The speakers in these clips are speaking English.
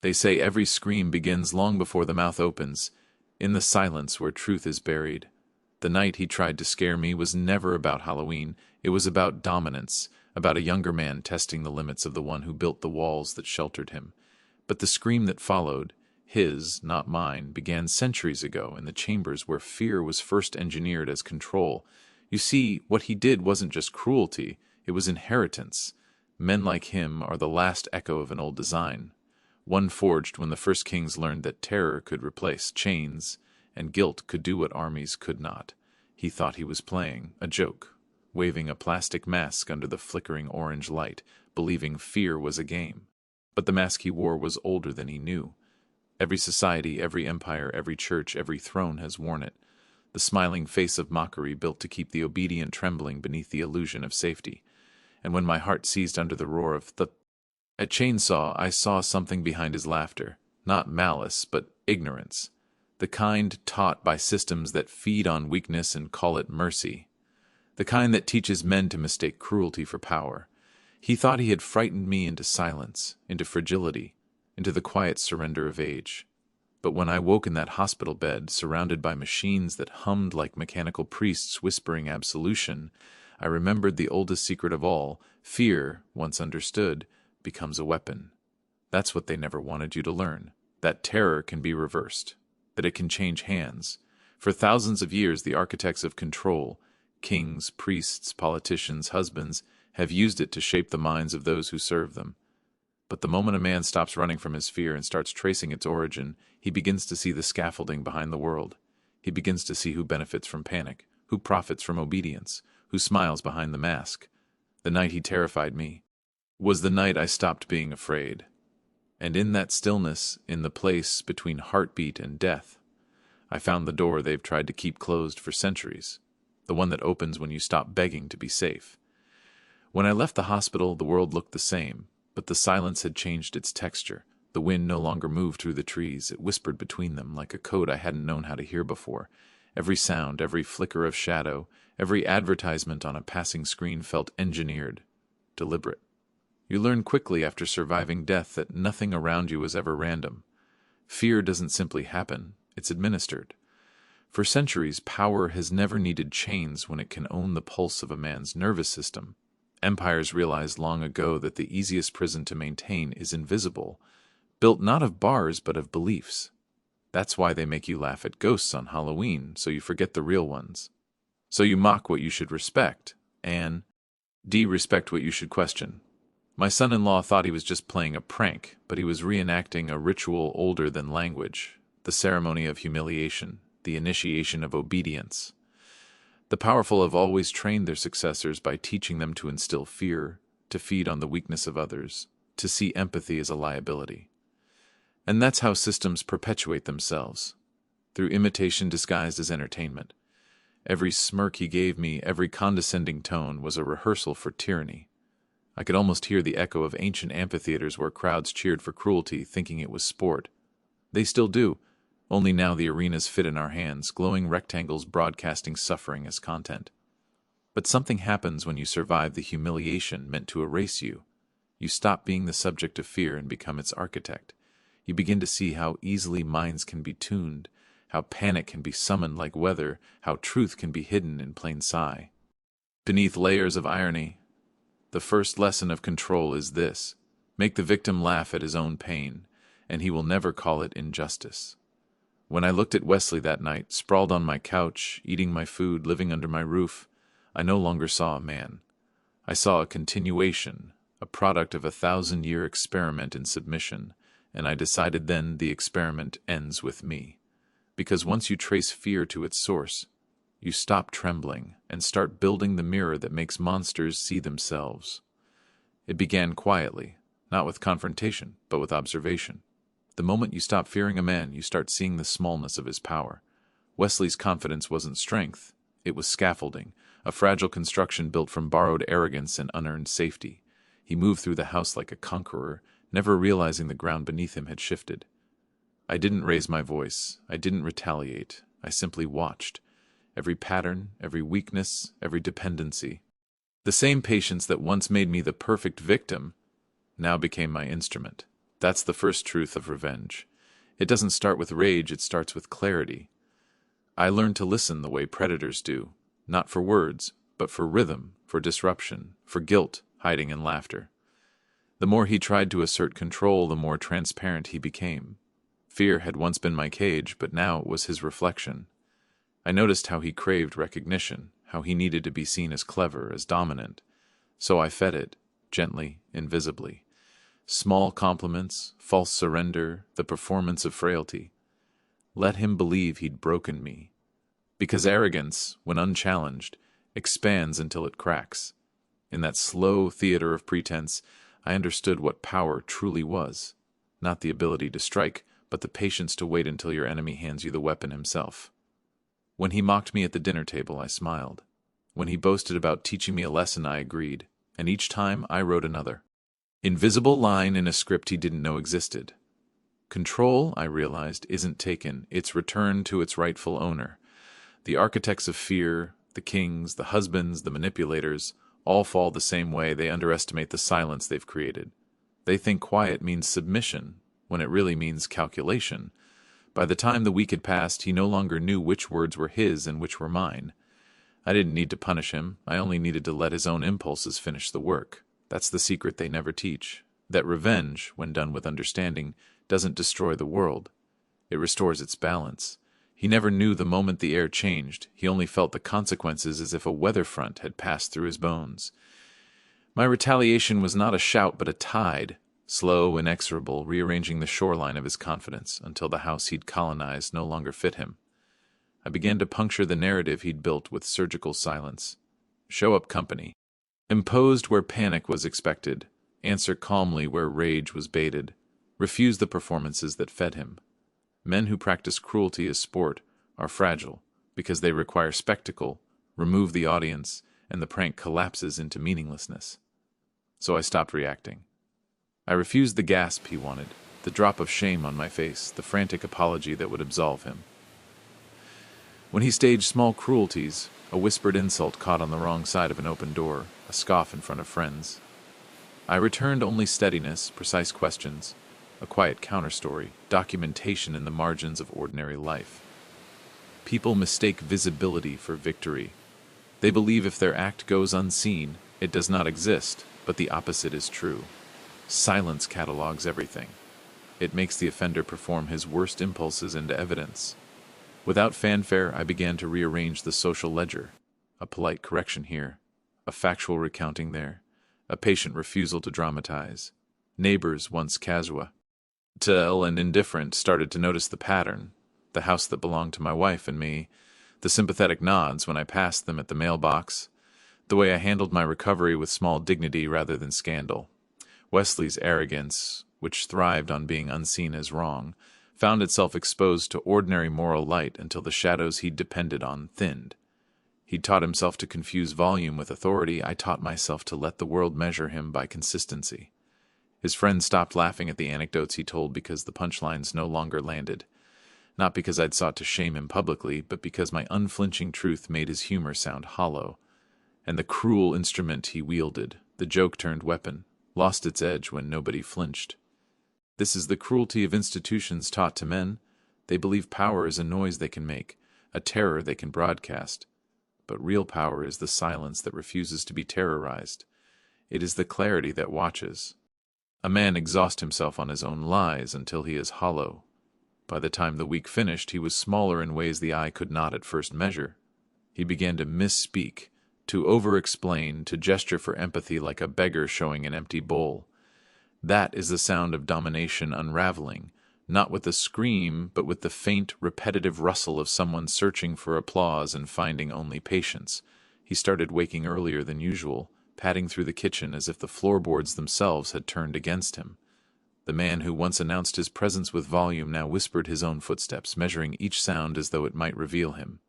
They say every scream begins long before the mouth opens, in the silence where truth is buried. The night he tried to scare me was never about Halloween. It was about dominance, about a younger man testing the limits of the one who built the walls that sheltered him. But the scream that followed, his, not mine, began centuries ago in the chambers where fear was first engineered as control. You see, what he did wasn't just cruelty, it was inheritance. Men like him are the last echo of an old design, one forged when the first kings learned that terror could replace chains, and guilt could do what armies could not. He thought he was playing a joke, waving a plastic mask under the flickering orange light, believing fear was a game. But the mask he wore was older than he knew. Every society, every empire, every church, every throne has worn it, the smiling face of mockery built to keep the obedient trembling beneath the illusion of safety. And when my heart seized under the roar of a chainsaw, I saw something behind his laughter, not malice, but ignorance, the kind taught by systems that feed on weakness and call it mercy, the kind that teaches men to mistake cruelty for power. He thought he had frightened me into silence, into fragility, into the quiet surrender of age. But when I woke in that hospital bed, surrounded by machines that hummed like mechanical priests whispering absolution, I remembered the oldest secret of all: fear, once understood, becomes a weapon. That's what they never wanted you to learn, that terror can be reversed, that it can change hands. For thousands of years, the architects of control, kings, priests, politicians, husbands, have used it to shape the minds of those who serve them. But the moment a man stops running from his fear and starts tracing its origin, he begins to see the scaffolding behind the world. He begins to see who benefits from panic, who profits from obedience, who smiles behind the mask. The night he terrified me was the night I stopped being afraid. And in that stillness, in the place between heartbeat and death, I found the door they've tried to keep closed for centuries, the one that opens when you stop begging to be safe. When I left the hospital, the world looked the same, but the silence had changed its texture. The wind no longer moved through the trees. It whispered between them like a code I hadn't known how to hear before. Every sound, every flicker of shadow, every advertisement on a passing screen felt engineered, deliberate. You learn quickly after surviving death that nothing around you was ever random. Fear doesn't simply happen, it's administered. For centuries, power has never needed chains when it can own the pulse of a man's nervous system. Empires realized long ago that the easiest prison to maintain is invisible, built not of bars but of beliefs. That's why they make you laugh at ghosts on Halloween, so you forget the real ones. So you mock what you should respect, and de-respect what you should question. My son-in-law thought he was just playing a prank, but he was reenacting a ritual older than language, the ceremony of humiliation, the initiation of obedience. The powerful have always trained their successors by teaching them to instill fear, to feed on the weakness of others, to see empathy as a liability. And that's how systems perpetuate themselves, through imitation disguised as entertainment. Every smirk he gave me, every condescending tone, was a rehearsal for tyranny. I could almost hear the echo of ancient amphitheaters where crowds cheered for cruelty, thinking it was sport. They still do, only now the arenas fit in our hands, glowing rectangles broadcasting suffering as content. But something happens when you survive the humiliation meant to erase you. You stop being the subject of fear and become its architect. You begin to see how easily minds can be tuned, how panic can be summoned like weather, how truth can be hidden in plain sight. Beneath layers of irony, the first lesson of control is this: make the victim laugh at his own pain, and he will never call it injustice. When I looked at Wesley that night, sprawled on my couch, eating my food, living under my roof, I no longer saw a man. I saw a continuation, a product of a 1,000-year experiment in submission, and I decided then the experiment ends with me. Because once you trace fear to its source, you stop trembling and start building the mirror that makes monsters see themselves. It began quietly, not with confrontation, but with observation. The moment you stop fearing a man, you start seeing the smallness of his power. Wesley's confidence wasn't strength, it was scaffolding, a fragile construction built from borrowed arrogance and unearned safety. He moved through the house like a conqueror, never realizing the ground beneath him had shifted. I didn't raise my voice, I didn't retaliate, I simply watched. Every pattern, every weakness, every dependency. The same patience that once made me the perfect victim now became my instrument. That's the first truth of revenge. It doesn't start with rage, it starts with clarity. I learned to listen the way predators do, not for words, but for rhythm, for disruption, for guilt hiding in laughter. The more he tried to assert control, the more transparent he became. Fear had once been my cage, but now it was his reflection. I noticed how he craved recognition, how he needed to be seen as clever, as dominant. So I fed it, gently, invisibly. Small compliments, false surrender, the performance of frailty. Let him believe he'd broken me. Because arrogance, when unchallenged, expands until it cracks. In that slow theater of pretense, I understood what power truly was. Not the ability to strike, but the patience to wait until your enemy hands you the weapon himself. When he mocked me at the dinner table, I smiled. When he boasted about teaching me a lesson, I agreed, and each time I wrote another. Invisible line in a script he didn't know existed. Control, I realized, isn't taken, it's returned to its rightful owner. The architects of fear, the kings, the husbands, the manipulators, all fall the same way. They underestimate the silence they've created. They think quiet means submission, when it really means calculation. By the time the week had passed, he no longer knew which words were his and which were mine. I didn't need to punish him, I only needed to let his own impulses finish the work. That's the secret they never teach, that revenge, when done with understanding, doesn't destroy the world. It restores its balance. He never knew the moment the air changed. He only felt the consequences as if a weather front had passed through his bones. My retaliation was not a shout but a tide, slow, inexorable, rearranging the shoreline of his confidence until the house he'd colonized no longer fit him. I began to puncture the narrative he'd built with surgical silence. Show up company. Imposed where panic was expected. Answer calmly where rage was baited. Refuse the performances that fed him. Men who practice cruelty as sport are fragile because they require spectacle, remove the audience, and the prank collapses into meaninglessness. So I stopped reacting. I refused the gasp he wanted, the drop of shame on my face, the frantic apology that would absolve him. When he staged small cruelties, a whispered insult caught on the wrong side of an open door, a scoff in front of friends, I returned only steadiness, precise questions, a quiet counterstory, documentation in the margins of ordinary life. People mistake visibility for victory. They believe if their act goes unseen, it does not exist, but the opposite is true. Silence catalogs everything. It makes the offender perform his worst impulses into evidence. Without fanfare, I began to rearrange the social ledger. A polite correction here, a factual recounting there, a patient refusal to dramatize. Neighbors, once casual and indifferent, started to notice the pattern. The house that belonged to my wife and me, the sympathetic nods when I passed them at the mailbox, the way I handled my recovery with small dignity rather than scandal. Wesley's arrogance, which thrived on being unseen as wrong, found itself exposed to ordinary moral light until the shadows he'd depended on thinned. He'd taught himself to confuse volume with authority. I taught myself to let the world measure him by consistency. His friends stopped laughing at the anecdotes he told because the punchlines no longer landed. Not because I'd sought to shame him publicly, but because my unflinching truth made his humor sound hollow. And the cruel instrument he wielded, the joke-turned weapon, lost its edge when nobody flinched. This is the cruelty of institutions taught to men. They believe power is a noise they can make, a terror they can broadcast. But real power is the silence that refuses to be terrorized. It is the clarity that watches. A man exhausts himself on his own lies until he is hollow. By the time the week finished, he was smaller in ways the eye could not at first measure. He began to misspeak, to over-explain, to gesture for empathy like a beggar showing an empty bowl. That is the sound of domination unraveling, not with a scream, but with the faint, repetitive rustle of someone searching for applause and finding only patience. He started waking earlier than usual, padding through the kitchen as if the floorboards themselves had turned against him. The man who once announced his presence with volume now whispered his own footsteps, measuring each sound as though it might reveal him.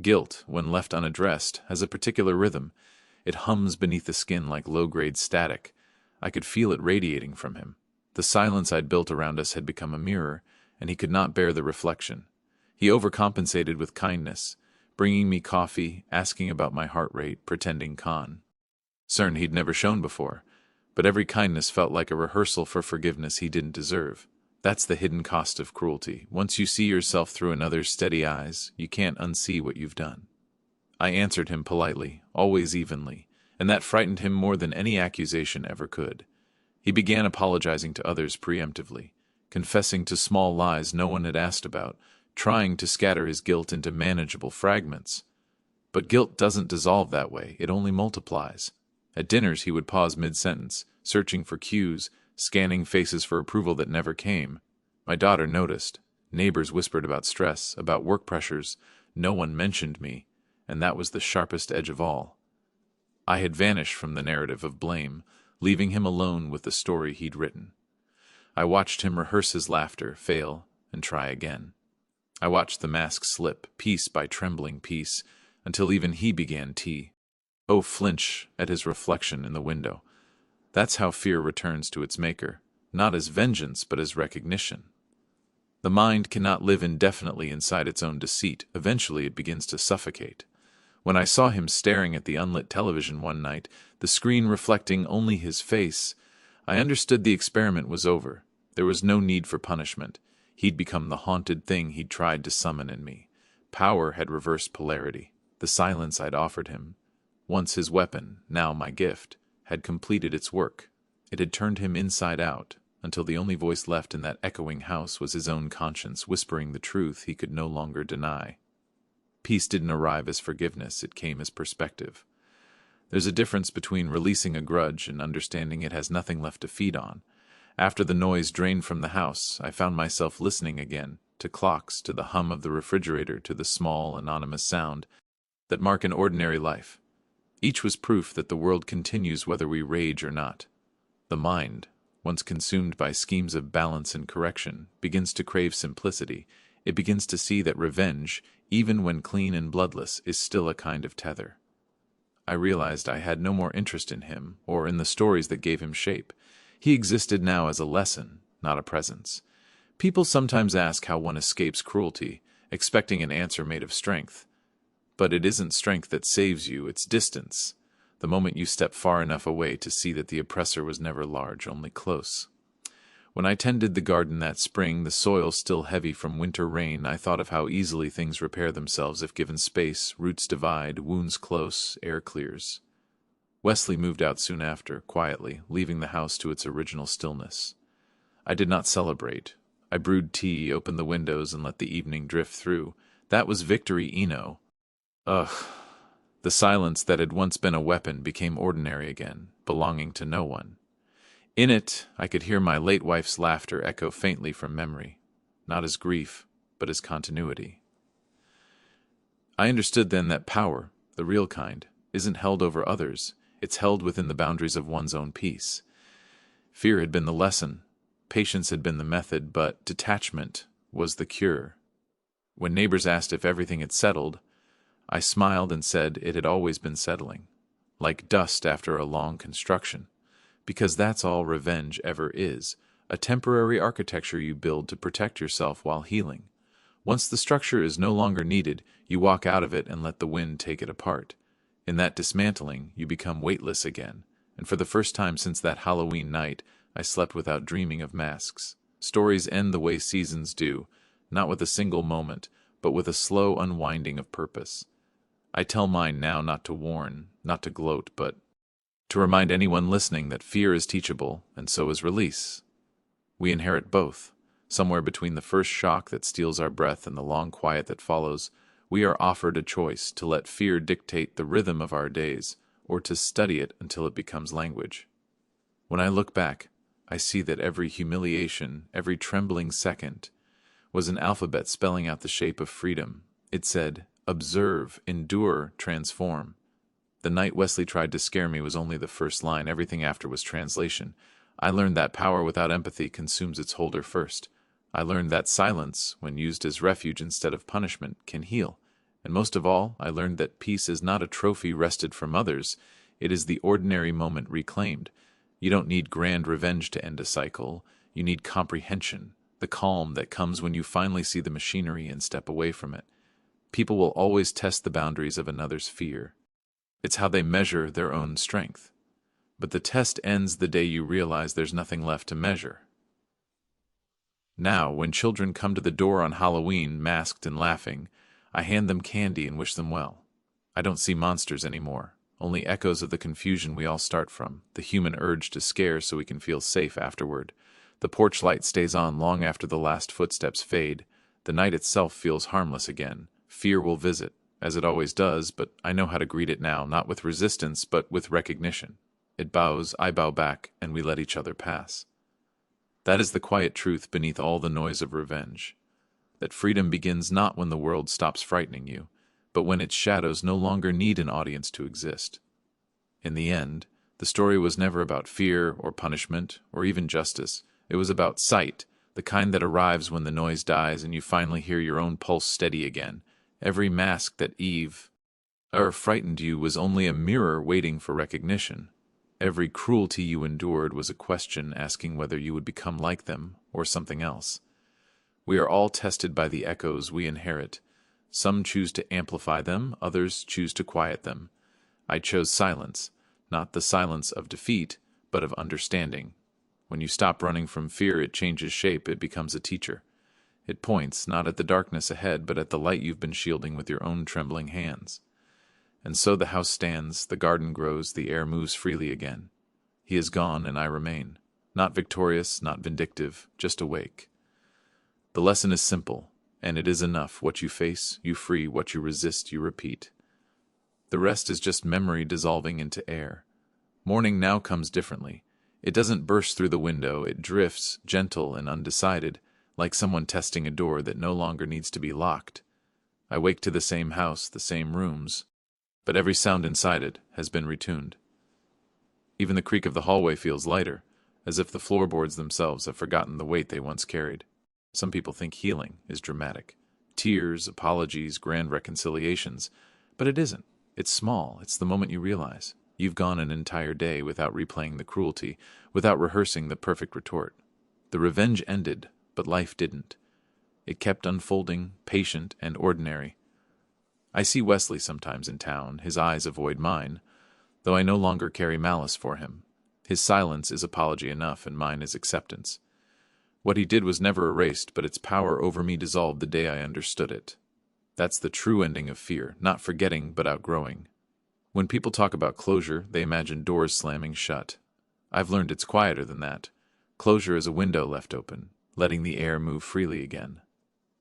Guilt, when left unaddressed, has a particular rhythm. It hums beneath the skin like low-grade static. I could feel it radiating from him. The silence I'd built around us had become a mirror, and he could not bear the reflection. He overcompensated with kindness, bringing me coffee, asking about my heart rate, pretending calm. Concern he'd never shown before. But every kindness felt like a rehearsal for forgiveness he didn't deserve. That's the hidden cost of cruelty. Once you see yourself through another's steady eyes, you can't unsee what you've done. I answered him politely, always evenly, and that frightened him more than any accusation ever could. He began apologizing to others preemptively, confessing to small lies no one had asked about, trying to scatter his guilt into manageable fragments. But guilt doesn't dissolve that way, it only multiplies. At dinners he would pause mid-sentence, searching for cues, scanning faces for approval that never came. My daughter noticed. Neighbors whispered about stress, about work pressures. No one mentioned me, and that was the sharpest edge of all. I had vanished from the narrative of blame, leaving him alone with the story he'd written. I watched him rehearse his laughter, fail, and try again. I watched the mask slip, piece by trembling piece, until even he began flinch at his reflection in the window. That's how fear returns to its maker, not as vengeance but as recognition. The mind cannot live indefinitely inside its own deceit. Eventually it begins to suffocate. When I saw him staring at the unlit television one night, the screen reflecting only his face, I understood the experiment was over. There was no need for punishment. He'd become the haunted thing he'd tried to summon in me. Power had reversed polarity. The silence I'd offered him, once his weapon, now my gift, had completed its work. It had turned him inside out, until the only voice left in that echoing house was his own conscience whispering the truth he could no longer deny. Peace didn't arrive as forgiveness, it came as perspective. There's a difference between releasing a grudge and understanding it has nothing left to feed on. After the noise drained from the house, I found myself listening again, to clocks, to the hum of the refrigerator, to the small, anonymous sound that mark an ordinary life. Each was proof that the world continues whether we rage or not. The mind, once consumed by schemes of balance and correction, begins to crave simplicity. It begins to see that revenge, even when clean and bloodless, is still a kind of tether. I realized I had no more interest in him, or in the stories that gave him shape. He existed now as a lesson, not a presence. People sometimes ask how one escapes cruelty, expecting an answer made of strength. But it isn't strength that saves you, it's distance. The moment you step far enough away to see that the oppressor was never large, only close. When I tended the garden that spring, the soil still heavy from winter rain, I thought of how easily things repair themselves if given space, roots divide, wounds close, air clears. Wesley moved out soon after, quietly, leaving the house to its original stillness. I did not celebrate. I brewed tea, opened the windows, and let the evening drift through. That was victory, Eno. Ugh. The silence that had once been a weapon became ordinary again, belonging to no one. In it, I could hear my late wife's laughter echo faintly from memory, not as grief, but as continuity. I understood then that power, the real kind, isn't held over others, it's held within the boundaries of one's own peace. Fear had been the lesson, patience had been the method, but detachment was the cure. When neighbors asked if everything had settled, I smiled and said it had always been settling, like dust after a long construction, because that's all revenge ever is, a temporary architecture you build to protect yourself while healing. Once the structure is no longer needed, you walk out of it and let the wind take it apart. In that dismantling, you become weightless again, and for the first time since that Halloween night, I slept without dreaming of masks. Stories end the way seasons do, not with a single moment, but with a slow unwinding of purpose. I tell mine now not to warn, not to gloat, but to remind anyone listening that fear is teachable, and so is release. We inherit both. Somewhere between the first shock that steals our breath and the long quiet that follows, we are offered a choice to let fear dictate the rhythm of our days, or to study it until it becomes language. When I look back, I see that every humiliation, every trembling second, was an alphabet spelling out the shape of freedom. It said, observe, endure, transform. The night Wesley tried to scare me was only the first line. Everything after was translation. I learned that power without empathy consumes its holder first. I learned that silence, when used as refuge instead of punishment, can heal. And most of all, I learned that peace is not a trophy wrested from others. It is the ordinary moment reclaimed. You don't need grand revenge to end a cycle. You need comprehension, the calm that comes when you finally see the machinery and step away from it. People will always test the boundaries of another's fear. It's how they measure their own strength. But the test ends the day you realize there's nothing left to measure. Now, when children come to the door on Halloween, masked and laughing, I hand them candy and wish them well. I don't see monsters anymore, only echoes of the confusion we all start from, the human urge to scare so we can feel safe afterward. The porch light stays on long after the last footsteps fade. The night itself feels harmless again. Fear will visit, as it always does, but I know how to greet it now, not with resistance, but with recognition. It bows, I bow back, and we let each other pass. That is the quiet truth beneath all the noise of revenge. That freedom begins not when the world stops frightening you, but when its shadows no longer need an audience to exist. In the end, the story was never about fear or punishment or even justice. It was about sight, the kind that arrives when the noise dies and you finally hear your own pulse steady again. Every mask that frightened you was only a mirror waiting for recognition. Every cruelty you endured was a question asking whether you would become like them or something else. We are all tested by the echoes we inherit. Some choose to amplify them, others choose to quiet them. I chose silence, not the silence of defeat, but of understanding. When you stop running from fear, it changes shape, it becomes a teacher. It points, not at the darkness ahead, but at the light you've been shielding with your own trembling hands. And so the house stands, the garden grows, the air moves freely again. He is gone, and I remain. Not victorious, not vindictive, just awake. The lesson is simple, and it is enough. What you face, you free. What you resist, you repeat. The rest is just memory dissolving into air. Morning now comes differently. It doesn't burst through the window, it drifts, gentle and undecided, like someone testing a door that no longer needs to be locked. I wake to the same house, the same rooms, but every sound inside it has been retuned. Even the creak of the hallway feels lighter, as if the floorboards themselves have forgotten the weight they once carried. Some people think healing is dramatic. Tears, apologies, grand reconciliations. But it isn't. It's small. It's the moment you realize. You've gone an entire day without replaying the cruelty, without rehearsing the perfect retort. The revenge ended, but life didn't. It kept unfolding, patient and ordinary. I see Wesley sometimes in town. His eyes avoid mine, though I no longer carry malice for him. His silence is apology enough, and mine is acceptance. What he did was never erased, but its power over me dissolved the day I understood it. That's the true ending of fear, not forgetting, but outgrowing. When people talk about closure, they imagine doors slamming shut. I've learned it's quieter than that. Closure is a window left open, letting the air move freely again.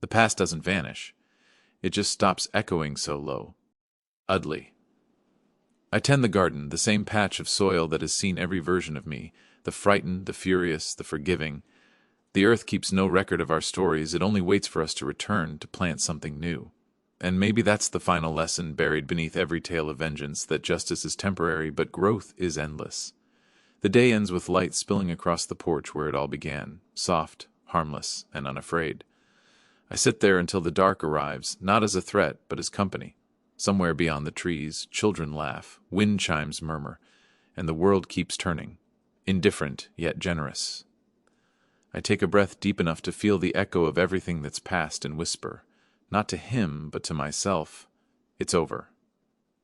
The past doesn't vanish. It just stops echoing so low. Udly. I tend the garden, the same patch of soil that has seen every version of me, the frightened, the furious, the forgiving. The earth keeps no record of our stories, it only waits for us to return, to plant something new. And maybe that's the final lesson buried beneath every tale of vengeance, that justice is temporary, but growth is endless. The day ends with light spilling across the porch where it all began, soft, harmless, and unafraid. I sit there until the dark arrives, not as a threat, but as company. Somewhere beyond the trees, children laugh, wind chimes murmur, and the world keeps turning, indifferent yet generous. I take a breath deep enough to feel the echo of everything that's past and whisper, not to him, but to myself, it's over.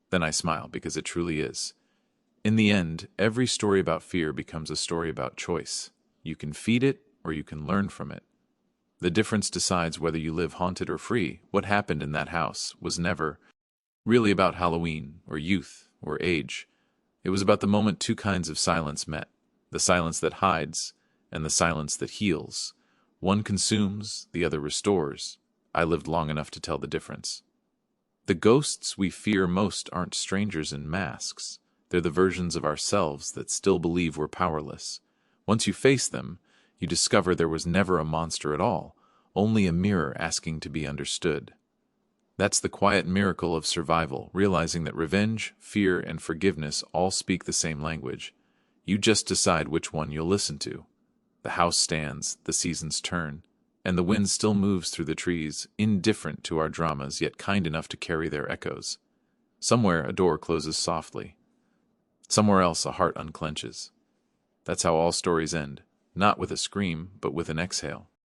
Then I smile, because it truly is. In the end, every story about fear becomes a story about choice. You can feed it, or you can learn from it. The difference decides whether you live haunted or free. What happened in that house was never really about Halloween, or youth, or age. It was about the moment two kinds of silence met, the silence that hides, and the silence that heals. One consumes, the other restores. I lived long enough to tell the difference. The ghosts we fear most aren't strangers in masks. They're the versions of ourselves that still believe we're powerless. Once you face them, you discover there was never a monster at all, only a mirror asking to be understood. That's the quiet miracle of survival, realizing that revenge, fear, and forgiveness all speak the same language. You just decide which one you'll listen to. The house stands, the seasons turn, and the wind still moves through the trees, indifferent to our dramas, yet kind enough to carry their echoes. Somewhere a door closes softly. Somewhere else a heart unclenches. That's how all stories end, not with a scream, but with an exhale.